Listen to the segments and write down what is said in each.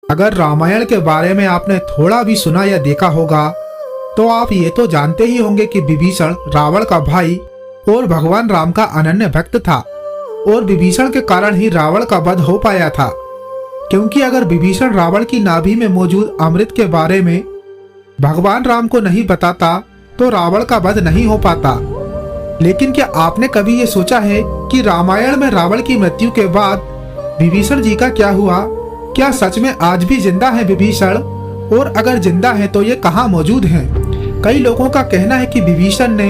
अगर रामायण के बारे में आपने थोड़ा भी सुना या देखा होगा तो आप ये तो जानते ही होंगे कि विभीषण रावण का भाई और भगवान राम का अनन्य भक्त था और विभीषण के कारण ही रावण का वध हो पाया था। क्योंकि अगर विभीषण रावण की नाभि में मौजूद अमृत के बारे में भगवान राम को नहीं बताता तो रावण का वध नहीं हो पाता। लेकिन क्या आपने कभी ये सोचा है कि रामायण में रावण की मृत्यु के बाद विभीषण जी का क्या हुआ? क्या सच में आज भी जिंदा है विभीषण? और अगर जिंदा है तो ये कहाँ मौजूद हैं? कई लोगों का कहना है कि विभीषण ने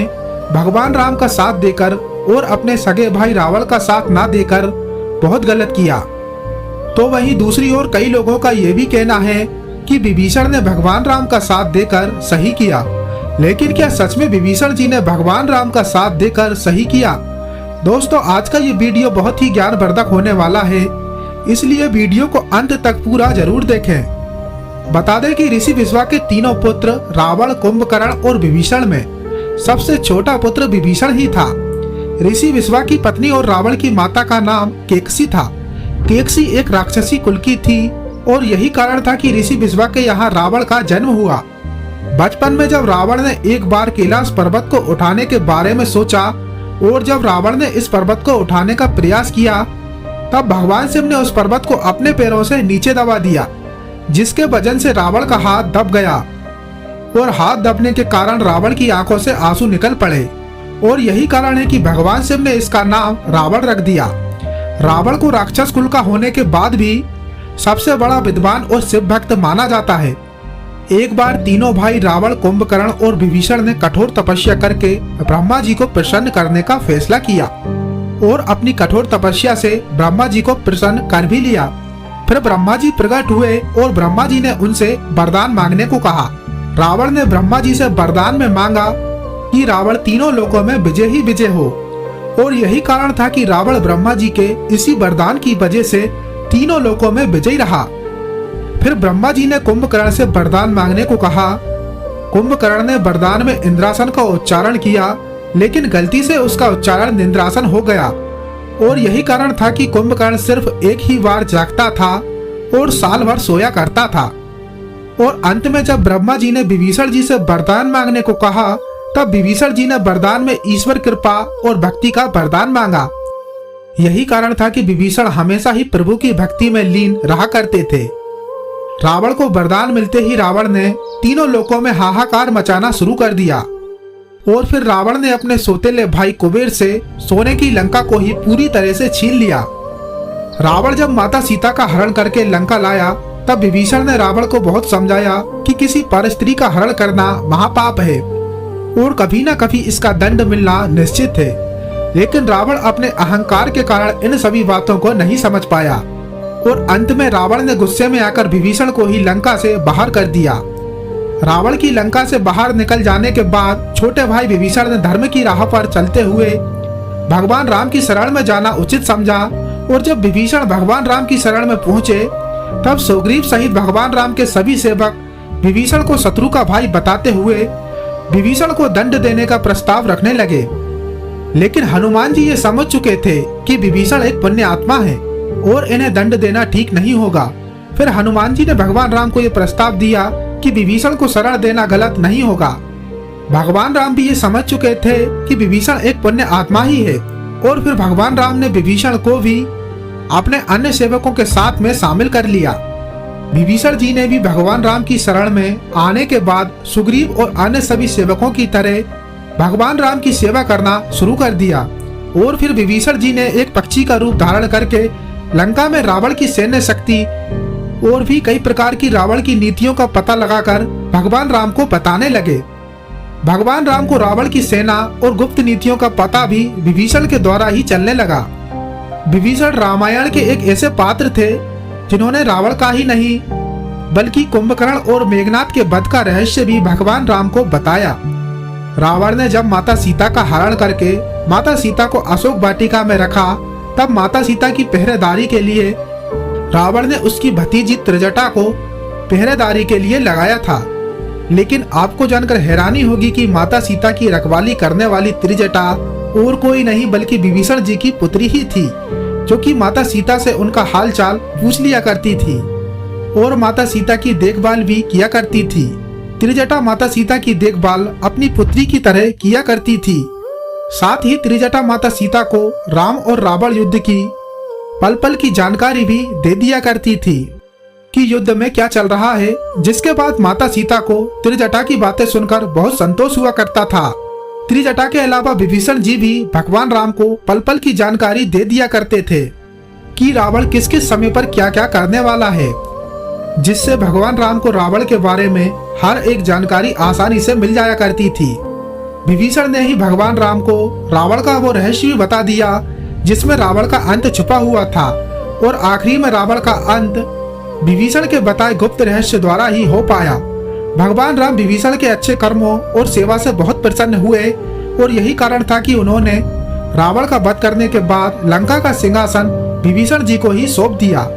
भगवान राम का साथ देकर और अपने सगे भाई रावण का साथ ना देकर बहुत गलत किया। तो वहीं दूसरी ओर कई लोगों का यह भी कहना है कि विभीषण ने भगवान राम का साथ देकर सही किया। लेकिन क्या सच में विभीषण जी ने भगवान राम का साथ देकर सही किया? दोस्तों, आज का ये वीडियो बहुत ही ज्ञानवर्धक होने वाला है, इसलिए वीडियो को अंत तक पूरा जरूर देखें। बता दें कि ऋषि विश्वा के तीनों पुत्र रावण, कुंभकर्ण और विभीषण में सबसे छोटा पुत्र विभीषण ही था। ऋषि विश्वा की पत्नी और रावण की माता का नाम केकसी था। केकसी एक राक्षसी कुल की थी और यही कारण था कि ऋषि विश्वा के यहाँ रावण का जन्म हुआ। बचपन में जब रावण ने एक बार कैलाश पर्वत को उठाने के बारे में सोचा और जब रावण ने इस पर्वत को उठाने का प्रयास किया तब भगवान शिव ने उस पर्वत को अपने पैरों से नीचे दबा दिया, जिसके वजन से रावण का हाथ दब गया और हाथ दबने के कारण रावण की आंखों से आंसू निकल पड़े और यही कारण है कि भगवान शिव ने इसका नाम रावण रख दिया। रावण को राक्षस कुल का होने के बाद भी सबसे बड़ा विद्वान और शिव भक्त माना जाता है। एक बार तीनों भाई रावण, कुंभकर्ण और विभीषण ने कठोर तपस्या करके ब्रह्मा जी को प्रसन्न करने का फैसला किया और अपनी कठोर तपस्या से ब्रह्मा जी को प्रसन्न कर भी लिया। फिर ब्रह्मा जी प्रकट हुए और ब्रह्मा जी ने उनसे वरदान मांगने को कहा। रावण ने ब्रह्मा जी से वरदान में मांगा कि रावण तीनों लोकों में विजय ही विजय हो और यही कारण था कि रावण ब्रह्मा जी के इसी वरदान की वजह से तीनों लोकों में विजयी रहा। फिर ब्रह्मा जी ने कुंभकर्ण से वरदान मांगने को कहा। कुंभकर्ण ने वरदान में इंद्रासन का उच्चारण किया, लेकिन गलती से उसका उच्चारण निंद्रासन हो गया और यही कारण था कि कुंभकर्ण सिर्फ एक ही बार जागता था और साल भर सोया करता था। और अंत में जब ब्रह्मा जी ने विभीषण जी से वरदान मांगने को कहा तब विभीषण जी ने वरदान में ईश्वर कृपा और भक्ति का वरदान मांगा। यही कारण था कि विभीषण हमेशा ही प्रभु की भक्ति में लीन रहा करते थे। रावण को वरदान मिलते ही रावण ने तीनों लोकों में हाहाकार मचाना शुरू कर दिया और फिर रावण ने अपने सौतेले भाई कुबेर से सोने की लंका को ही पूरी तरह से छीन लिया। रावण जब माता सीता का हरण करके लंका लाया तब विभीषण ने रावण को बहुत समझाया कि किसी पर स्त्री का हरण करना महापाप है और कभी ना कभी इसका दंड मिलना निश्चित है। लेकिन रावण अपने अहंकार के कारण इन सभी बातों को नहीं समझ पाया और अंत में रावण ने गुस्से में आकर विभीषण को ही लंका से बाहर कर दिया। रावण की लंका से बाहर निकल जाने के बाद छोटे भाई विभीषण ने धर्म की राह पर चलते हुए भगवान राम की शरण में जाना उचित समझा और जब विभीषण भगवान राम की शरण में पहुंचे तब सुग्रीव सहित भगवान राम के सभी सेवक विभीषण को शत्रु का भाई बताते हुए विभीषण को दंड देने का प्रस्ताव रखने लगे। लेकिन हनुमान जी ये समझ चुके थे कि विभीषण एक पुण्य आत्मा है और इन्हें दंड देना ठीक नहीं होगा। फिर हनुमान जी ने भगवान राम को यह प्रस्ताव दिया कि विभीषण को शरण देना गलत नहीं होगा। भगवान राम भी ये समझ चुके थे कि विभीषण एक पुण्य आत्मा ही है और फिर भगवान राम ने विभीषण को भी अपने अन्य सेवकों के साथ में शामिल कर लिया। विभीषण जी ने भी भगवान राम की शरण में आने के बाद सुग्रीव और अन्य सभी सेवकों की तरह भगवान राम की सेवा करना शुरू कर दिया और फिर विभीषण जी ने एक पक्षी का रूप धारण करके लंका में रावण की सैन्य शक्ति और भी कई प्रकार की रावण की नीतियों का पता लगाकर भगवान राम को बताने लगे। भगवान राम को रावण की सेना और गुप्त नीतियों का पता भी विभीषण के द्वारा ही चलने लगा। विभीषण रामायण के एक ऐसे पात्र थे जिन्होंने रावण का ही नहीं बल्कि कुंभकर्ण और मेघनाथ के वध का रहस्य भी भगवान राम को बताया। रावण ने जब माता सीता का हरण करके माता सीता को अशोक वाटिका में रखा तब माता सीता की पहरेदारी के लिए रावण ने उसकी भतीजी त्रिजटा को पहरेदारी के लिए लगाया था। लेकिन आपको जानकर हैरानी होगी कि माता सीता की रखवाली करने वाली त्रिजटा और कोई नहीं बल्कि विभीषण जी की पुत्री ही थी, जो कि माता सीता से उनका हालचाल पूछ लिया करती थी। और माता सीता की देखभाल भी किया करती थी। त्रिजटा माता सीता की देखभाल अपनी पुत्री की तरह किया करती थी। साथ ही त्रिजटा माता सीता को राम और रावण युद्ध की पल पल की जानकारी भी दे दिया करती थी कि युद्ध में क्या चल रहा है, जिसके बाद माता सीता को त्रिजटा की बातें सुनकर बहुत संतोष हुआ करता था। त्रिजटा के अलावा विभीषण जी भी भगवान राम को पल पल की जानकारी दे दिया करते थे कि रावण किस किस समय पर क्या क्या करने वाला है, जिससे भगवान राम को रावण के बारे में हर एक जानकारी आसानी से मिल जाया करती थी। विभीषण ने ही भगवान राम को रावण का वो रहस्य भी बता दिया जिसमें रावण का अंत छुपा हुआ था, और आखिरी में रावण का अंत विभीषण के बताए गुप्त रहस्य द्वारा ही हो पाया। भगवान राम विभीषण के अच्छे कर्मों और सेवा से बहुत प्रसन्न हुए, और यही कारण था कि उन्होंने रावण का वध करने के बाद लंका का सिंहासन विभीषण जी को ही सौंप दिया।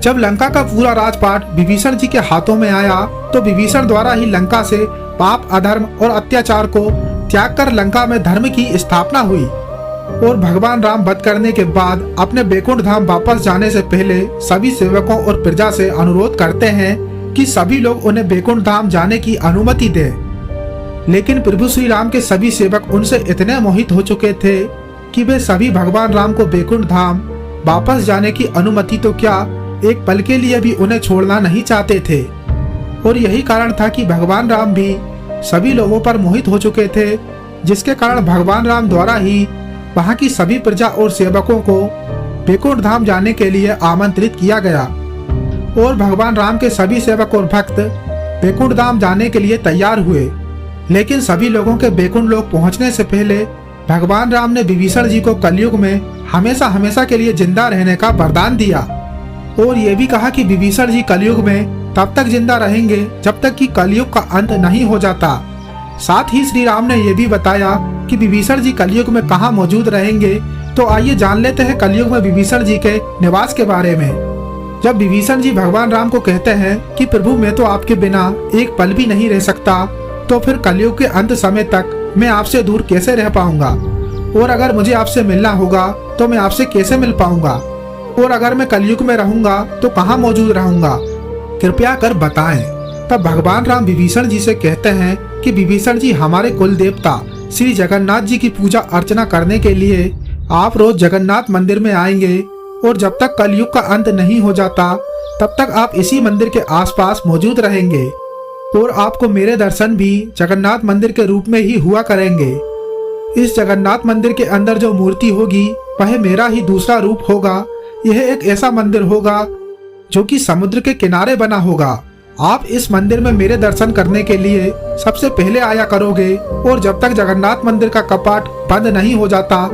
जब लंका का पूरा राजपाट विभीषण जी के हाथों में आया तो विभीषण द्वारा ही लंका से पाप, अधर्म और अत्याचार को त्याग कर लंका में धर्म की स्थापना हुई। और भगवान राम वध करने के बाद अपने बैकुंठ धाम वापस जाने से पहले सभी सेवकों और प्रजा से अनुरोध करते हैं कि सभी लोग उन्हें बैकुंठ धाम जाने की अनुमति दें। लेकिन प्रभु श्री राम के सभी सेवक उनसे इतने मोहित हो चुके थे कि वे सभी भगवान राम को बैकुंठ धाम वापस जाने की अनुमति तो क्या, एक पल के लिए भी उन्हें छोड़ना नहीं चाहते थे। और यही कारण था कि भगवान राम भी सभी लोगों पर मोहित हो चुके थे, जिसके कारण भगवान राम द्वारा ही वहां की सभी प्रजा और सेवकों को बैकुंठ धाम जाने के लिए आमंत्रित किया गया। और भगवान राम के सभी सेवक और भक्त बैकुंठ धाम जाने के लिए तैयार हुए। लेकिन सभी लोगों के बैकुंठ लोक पहुंचने से पहले भगवान राम ने विभीषण जी को कलयुग में हमेशा हमेशा के लिए जिंदा रहने का वरदान दिया, और ये भी कहा कि विभीषण जी कलयुग में तब तक जिंदा रहेंगे जब तक कि कलयुग का अंत नहीं हो जाता। साथ ही श्री राम ने यह भी बताया कि विभीषण जी कलयुग में कहाँ मौजूद रहेंगे। तो आइए जान लेते हैं कलयुग में विभीषण जी के निवास के बारे में। जब विभीषण जी भगवान राम को कहते हैं कि प्रभु मैं तो आपके बिना एक पल भी नहीं रह सकता, तो फिर कलयुग के अंत समय तक मैं आपसे दूर कैसे रह पाऊंगा, और अगर मुझे आपसे मिलना होगा तो मैं आपसे कैसे मिल पाऊंगा, और अगर मैं कलयुग में रहूंगा तो कहाँ मौजूद रहूंगा, कृपया कर बताएं। तब भगवान राम विभीषण जी से कहते हैं कि विभीषण जी हमारे कुल देवता श्री जगन्नाथ जी की पूजा अर्चना करने के लिए आप रोज जगन्नाथ मंदिर में आएंगे, और जब तक कलयुग का अंत नहीं हो जाता तब तक आप इसी मंदिर के आसपास मौजूद रहेंगे, और आपको मेरे दर्शन भी जगन्नाथ मंदिर के रूप में ही हुआ करेंगे। इस जगन्नाथ मंदिर के अंदर जो मूर्ति होगी वह मेरा ही दूसरा रूप होगा। यह एक ऐसा मंदिर होगा जो कि समुद्र के किनारे बना होगा। आप इस मंदिर में मेरे दर्शन करने के लिए सबसे पहले आया करोगे, और जब तक जगन्नाथ मंदिर का कपाट बंद नहीं हो जाता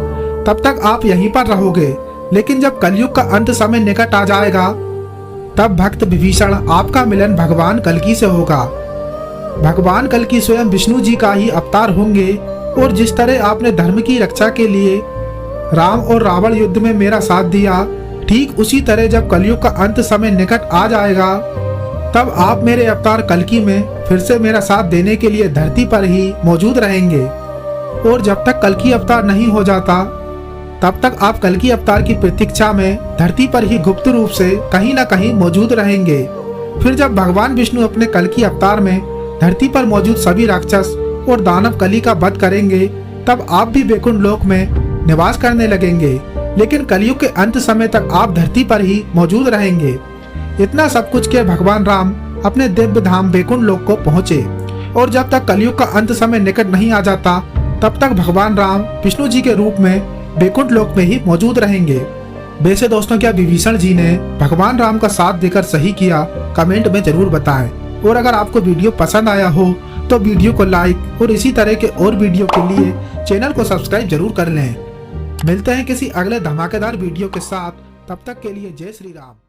तब तक आप यहीं पर रहोगे। लेकिन जब कलयुग का अंत समय निकट आ जाएगा तब भक्त विभीषण आपका मिलन भगवान कल्कि से होगा। भगवान कल्कि स्वयं विष्णु जी का ही अवतार होंगे, और जिस तरह आपने धर्म की रक्षा के लिए राम और रावण युद्ध में मेरा साथ दिया, ठीक उसी तरह जब कलयुग का अंत समय निकट आ जाएगा तब आप मेरे अवतार कल्कि में फिर से मेरा साथ देने के लिए धरती पर ही मौजूद रहेंगे। और जब तक कल्कि अवतार नहीं हो जाता तब तक आप कल्कि अवतार की प्रतीक्षा में धरती पर ही गुप्त रूप से कहीं न कहीं मौजूद रहेंगे। फिर जब भगवान विष्णु अपने कल्कि अवतार में धरती पर मौजूद सभी राक्षस और दानव कली का वध करेंगे, तब आप भी बैकुंठ लोक में निवास करने लगेंगे। लेकिन कलयुग के अंत समय तक आप धरती पर ही मौजूद रहेंगे। इतना सब कुछ के भगवान राम अपने दिव्य धाम बैकुंठ लोक को पहुंचे, और जब तक कलयुग का अंत समय निकट नहीं आ जाता तब तक भगवान राम विष्णु जी के रूप में बैकुंठ लोक में ही मौजूद रहेंगे। वैसे दोस्तों, क्या विभीषण जी ने भगवान राम का साथ देकर सही किया? कमेंट में जरूर बताएं। और अगर आपको वीडियो पसंद आया हो तो वीडियो को लाइक और इसी तरह के और वीडियो के लिए चैनल को सब्सक्राइब जरूर कर लें। मिलते हैं किसी अगले धमाकेदार वीडियो के साथ, तब तक के लिए जय श्री राम।